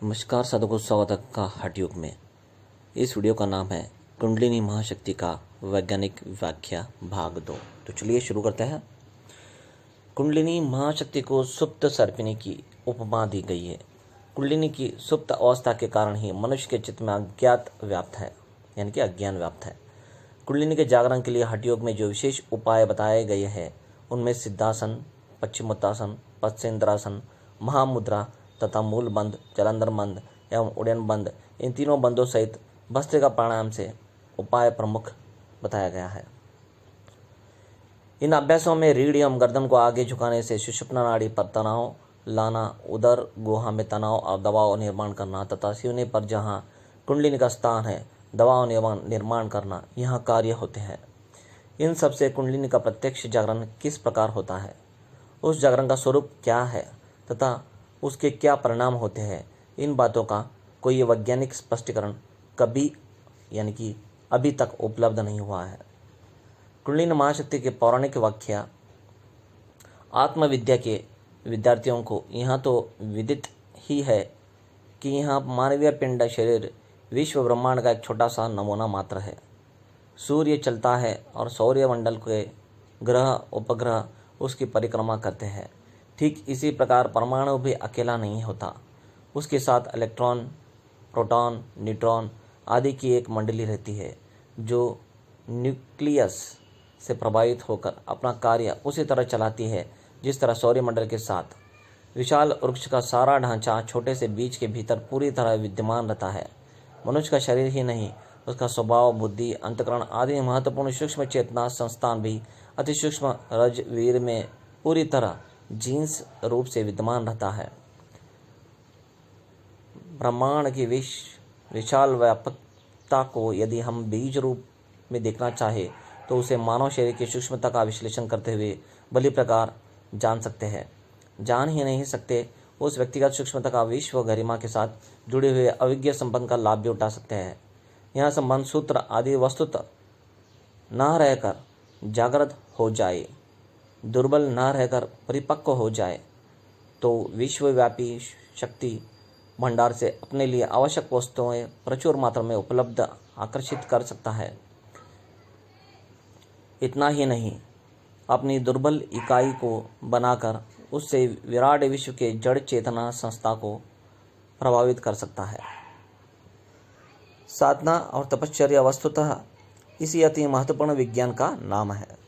नमस्कार साधकों, स्वागत का हठ योग में। इस वीडियो का नाम है कुंडलिनी महाशक्ति का वैज्ञानिक व्याख्या भाग 2। तो चलिए शुरू करते हैं। कुंडलिनी महाशक्ति को सुप्त सर्पिनी की उपमा दी गई है। कुंडलिनी की सुप्त अवस्था के कारण ही मनुष्य के चित्त में अज्ञात व्याप्त है, यानी कि अज्ञान व्याप्त है। कुंडलिनी के जागरण के लिए हठ योग में जो विशेष उपाय बताए गए हैं उनमें सिद्धासन, पश्चिमोत्तासन, पश्चेंद्रासन, महामुद्रा तथा मूल बंद, जलंधर बंद एवं उड़न बंद, इन तीनों बंदों सहित भस्त्रिका प्राणायाम से उपाय प्रमुख बताया गया है। इन अभ्यासों में रीढ़ एवं गर्दन को आगे झुकाने से सुषुप्ना नाड़ी पर तनाव लाना, उदर गुहा में तनाव और दबाव निर्माण करना तथा सीने पर जहाँ कुंडलिनी का स्थान है दबाव निर्माण करना यहाँ कार्य होते हैं। इन सब से कुंडलिनी का प्रत्यक्ष जागरण किस प्रकार होता है, उस जागरण का स्वरूप क्या है तथा उसके क्या परिणाम होते हैं, इन बातों का कोई वैज्ञानिक स्पष्टीकरण कभी यानी कि अभी तक उपलब्ध नहीं हुआ है। कुंडलिनी महाशक्ति के पौराणिक व्याख्या आत्मविद्या के विद्यार्थियों को यहाँ तो विदित ही है कि यहाँ मानवीय पिंड शरीर विश्व ब्रह्मांड का एक छोटा सा नमूना मात्र है। सूर्य चलता है और सौर्यमंडल के ग्रह उपग्रह उसकी परिक्रमा करते हैं। ठीक इसी प्रकार परमाणु भी अकेला नहीं होता, उसके साथ इलेक्ट्रॉन, प्रोटॉन, न्यूट्रॉन आदि की एक मंडली रहती है जो न्यूक्लियस से प्रभावित होकर अपना कार्य उसी तरह चलाती है जिस तरह सौरमंडल के साथ विशाल वृक्ष का सारा ढांचा छोटे से बीज के भीतर पूरी तरह विद्यमान रहता है। मनुष्य का शरीर ही नहीं, उसका स्वभाव, बुद्धि, अंतःकरण आदि महत्वपूर्ण सूक्ष्म चेतना संस्थान भी अति सूक्ष्म रजवीर में पूरी तरह जीन्स रूप से विद्यमान रहता है। ब्रह्मांड की विशाल व्यापकता को यदि हम बीज रूप में देखना चाहे तो उसे मानव शरीर की सूक्ष्मता का विश्लेषण करते हुए भली प्रकार जान सकते हैं। जान ही नहीं सकते, उस व्यक्तिगत सूक्ष्मता का विश्व गरिमा के साथ जुड़े हुए अविज्ञ संबंध का लाभ भी उठा सकते हैं। यह संबंध सूत्र आदि वस्तुतः न रहकर जागृत हो जाए, दुर्बल न रहकर परिपक्व हो जाए तो विश्वव्यापी शक्ति भंडार से अपने लिए आवश्यक वस्तुएं प्रचुर मात्रा में उपलब्ध आकर्षित कर सकता है। इतना ही नहीं, अपनी दुर्बल इकाई को बनाकर उससे विराट विश्व के जड़ चेतना संस्था को प्रभावित कर सकता है। साधना और तपश्चर्या वस्तुतः इसी अति महत्वपूर्ण विज्ञान का नाम है।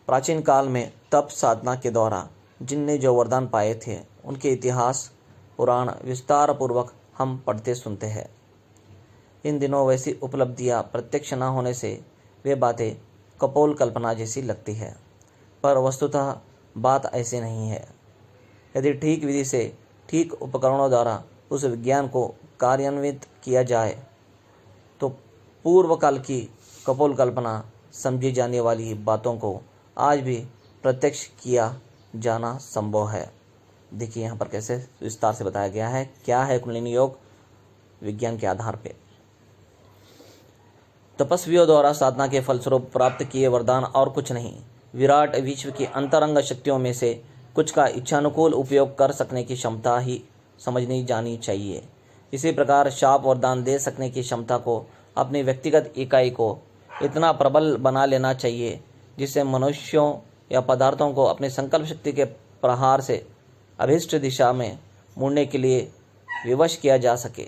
प्राचीन काल में तप साधना के द्वारा जिनने जो वरदान पाए थे उनके इतिहास पुराण विस्तार पूर्वक हम पढ़ते सुनते हैं। इन दिनों वैसी उपलब्धियां प्रत्यक्ष न होने से वे बातें कपोल कल्पना जैसी लगती है, पर वस्तुतः बात ऐसी नहीं है। यदि ठीक विधि से ठीक उपकरणों द्वारा उस विज्ञान को कार्यान्वित किया जाए तो पूर्व काल की कपोल कल्पना समझी जाने वाली बातों को आज भी प्रत्यक्ष किया जाना संभव है। देखिए यहाँ पर कैसे विस्तार से बताया गया है क्या है कुंडलिनी योग विज्ञान के आधार पे। तपस्वियों द्वारा साधना के फलस्वरूप प्राप्त किए वरदान और कुछ नहीं, विराट विश्व की अंतरंग शक्तियों में से कुछ का इच्छानुकूल उपयोग कर सकने की क्षमता ही समझनी जानी चाहिए। इसी प्रकार शाप वरदान दे सकने की क्षमता को अपनी व्यक्तिगत इकाई को इतना प्रबल बना लेना चाहिए जिससे मनुष्यों या पदार्थों को अपनी संकल्प शक्ति के प्रहार से अभीष्ट दिशा में मुड़ने के लिए विवश किया जा सके।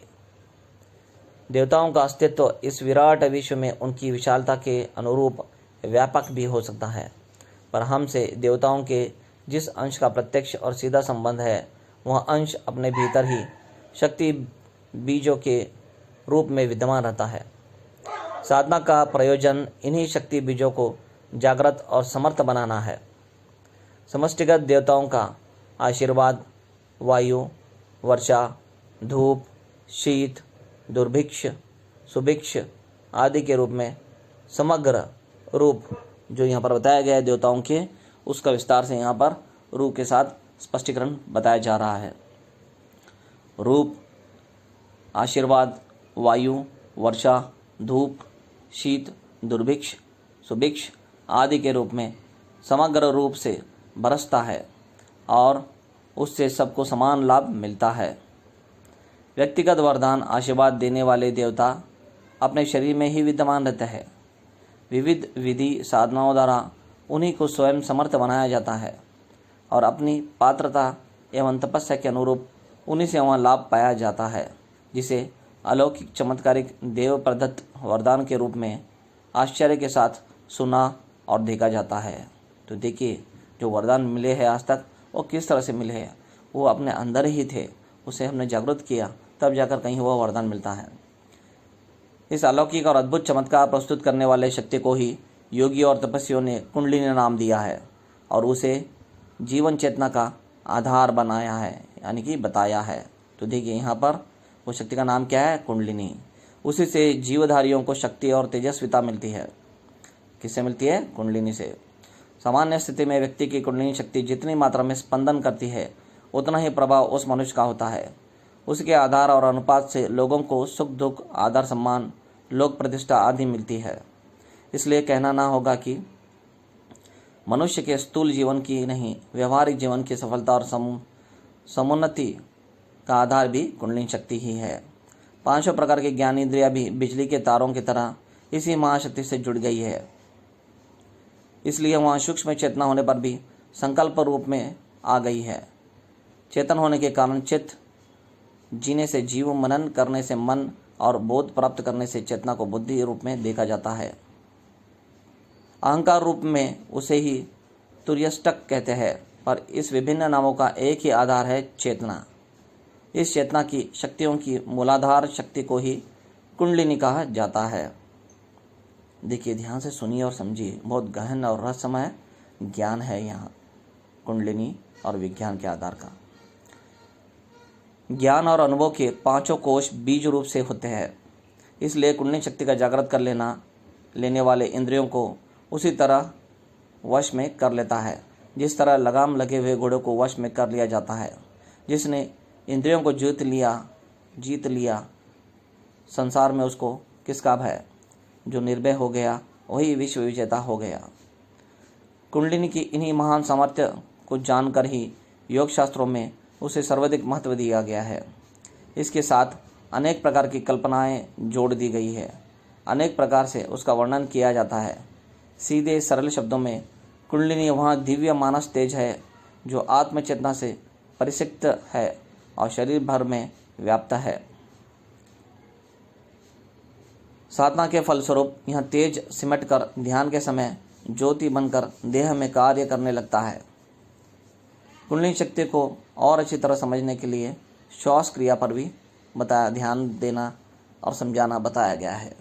देवताओं का अस्तित्व इस विराट विश्व में उनकी विशालता के अनुरूप व्यापक भी हो सकता है, पर हमसे देवताओं के जिस अंश का प्रत्यक्ष और सीधा संबंध है वह अंश अपने भीतर ही शक्ति बीजों के रूप में विद्यमान रहता है। साधना का प्रयोजन इन्हीं शक्ति बीजों को जागृत और समर्थ बनाना है। समष्टिगत देवताओं का आशीर्वाद वायु, वर्षा, धूप, शीत, दुर्भिक्ष, सुभिक्ष आदि के रूप में समग्र रूप जो यहाँ पर बताया गया है देवताओं के, उसका विस्तार से यहाँ पर रूप के साथ स्पष्टीकरण बताया जा रहा है। रूप, आशीर्वाद, वायु, वर्षा, धूप, शीत, दुर्भिक्ष, सुभिक्ष आदि के रूप में समग्र रूप से बरसता है और उससे सबको समान लाभ मिलता है। व्यक्तिगत वरदान आशीर्वाद देने वाले देवता अपने शरीर में ही विद्यमान रहते हैं। विविध विधि साधनाओं द्वारा उन्हीं को स्वयं समर्थ बनाया जाता है और अपनी पात्रता एवं तपस्या के अनुरूप उन्हीं से वहाँ लाभ पाया जाता है, जिसे अलौकिक चमत्कारिक देव प्रदत्त वरदान के रूप में आश्चर्य के साथ सुना और देखा जाता है। तो देखिए, जो वरदान मिले हैं आज तक वो किस तरह से मिले हैं, वो अपने अंदर ही थे, उसे हमने जागृत किया तब जाकर कहीं वह वरदान मिलता है। इस अलौकिक और अद्भुत चमत्कार प्रस्तुत करने वाले शक्ति को ही योगी और तपस्वियों ने कुंडलिनी नाम दिया है और उसे जीवन चेतना का आधार बनाया है, यानी कि बताया है। तो देखिए यहाँ पर वो शक्ति का नाम क्या है? कुंडलिनी। उसी से जीवधारियों को शक्ति और तेजस्विता मिलती है। किससे मिलती है? कुंडलिनी से। सामान्य स्थिति में व्यक्ति की कुंडलिनी शक्ति जितनी मात्रा में स्पंदन करती है उतना ही प्रभाव उस मनुष्य का होता है। उसके आधार और अनुपात से लोगों को सुख दुख, आदर सम्मान, लोक प्रतिष्ठा आदि मिलती है। इसलिए कहना ना होगा कि मनुष्य के स्थूल जीवन की नहीं, व्यवहारिक जीवन की सफलता और समुन्नति का आधार भी कुंडलिनी शक्ति ही है। पांचों प्रकार के ज्ञान इंद्रियां भी बिजली के तारों की तरह इसी महाशक्ति से जुड़ गई है। इसलिए वहाँ सूक्ष्म चेतना होने पर भी संकल्प रूप में आ गई है। चेतन होने के कारण चित्त, जीने से जीव, मनन करने से मन और बोध प्राप्त करने से चेतना को बुद्धि रूप में देखा जाता है। अहंकार रूप में उसे ही तुर्यष्टक कहते हैं, पर इस विभिन्न नामों का एक ही आधार है, चेतना। इस चेतना की शक्तियों की मूलाधार शक्ति को ही कुंडलिनी कहा जाता है। देखिए, ध्यान से सुनिए और समझिए, बहुत गहन और रहस्यमय ज्ञान है यहाँ कुंडलिनी और विज्ञान के आधार का। ज्ञान और अनुभव के पांचों कोश बीज रूप से होते हैं, इसलिए कुंडलिनी शक्ति का जागृत कर लेने वाले इंद्रियों को उसी तरह वश में कर लेता है जिस तरह लगाम लगे हुए घोड़े को वश में कर लिया जाता है। जिसने इंद्रियों को जीत लिया संसार में उसको किसका भय? जो निर्भय हो गया वही विश्व विजेता हो गया। कुंडलिनी की इन्हीं महान सामर्थ्य को जानकर ही योग शास्त्रों में उसे सर्वाधिक महत्व दिया गया है। इसके साथ अनेक प्रकार की कल्पनाएं जोड़ दी गई है, अनेक प्रकार से उसका वर्णन किया जाता है। सीधे सरल शब्दों में कुंडलिनी वहाँ दिव्य मानस तेज है जो आत्मचेतना से परिसिक्त है और शरीर भर में व्याप्त है। साधना के फलस्वरूप यह तेज सिमटकर ध्यान के समय ज्योति बनकर देह में कार्य करने लगता है। कुंडलिनी शक्ति को और अच्छी तरह समझने के लिए श्वास क्रिया पर भी ध्यान देना और समझाना बताया गया है।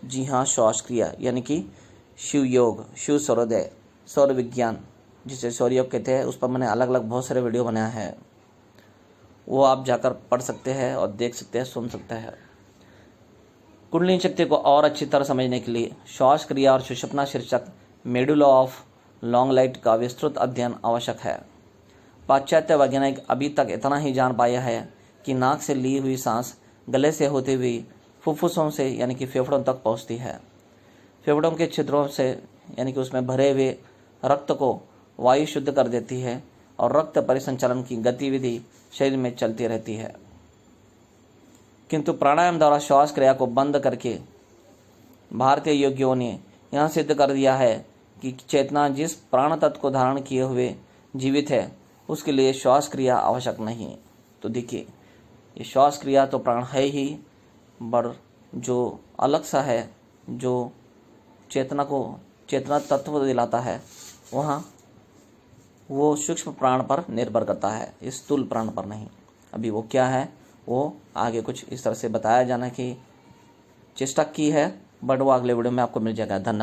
जी हाँ, श्वास क्रिया यानी कि शिव योग, शिव सूर्योदय, सौर विज्ञान जिसे सौर योग कहते हैं, उस पर मैंने अलग अलग बहुत सारे वीडियो बनाया है, वो आप जाकर पढ़ सकते हैं और देख सकते हैं, सुन सकते हैं। कुंडलिनी शक्ति को और अच्छी तरह समझने के लिए श्वास क्रिया और सुषुप्ना शीर्षक मेडुला ऑफ लॉन्ग लाइट का विस्तृत अध्ययन आवश्यक है। पाश्चात्य वैज्ञानिक अभी तक इतना ही जान पाया है कि नाक से ली हुई सांस गले से होती हुई फुफ्फुसों से यानी कि फेफड़ों तक पहुंचती है। फेफड़ों के छिद्रों से यानी कि उसमें भरे हुए रक्त को वायु शुद्ध कर देती है और रक्त परिसंचलन की गतिविधि शरीर में चलती रहती है। किंतु प्राणायाम द्वारा श्वास क्रिया को बंद करके भारतीय योगियों ने यह सिद्ध कर दिया है कि चेतना जिस प्राण तत्व को धारण किए हुए जीवित है उसके लिए श्वास क्रिया आवश्यक नहीं। तो देखिए, ये श्वास क्रिया तो प्राण है ही, पर जो अलग सा है, जो चेतना तत्व दिलाता है, वहाँ वो सूक्ष्म प्राण पर निर्भर करता है, इस स्थूल प्राण पर नहीं। अभी वो क्या है वो आगे कुछ इस तरह से बताया जाना की चेष्टा की है, बट वो अगले वीडियो में आपको मिल जाएगा। धन्यवाद।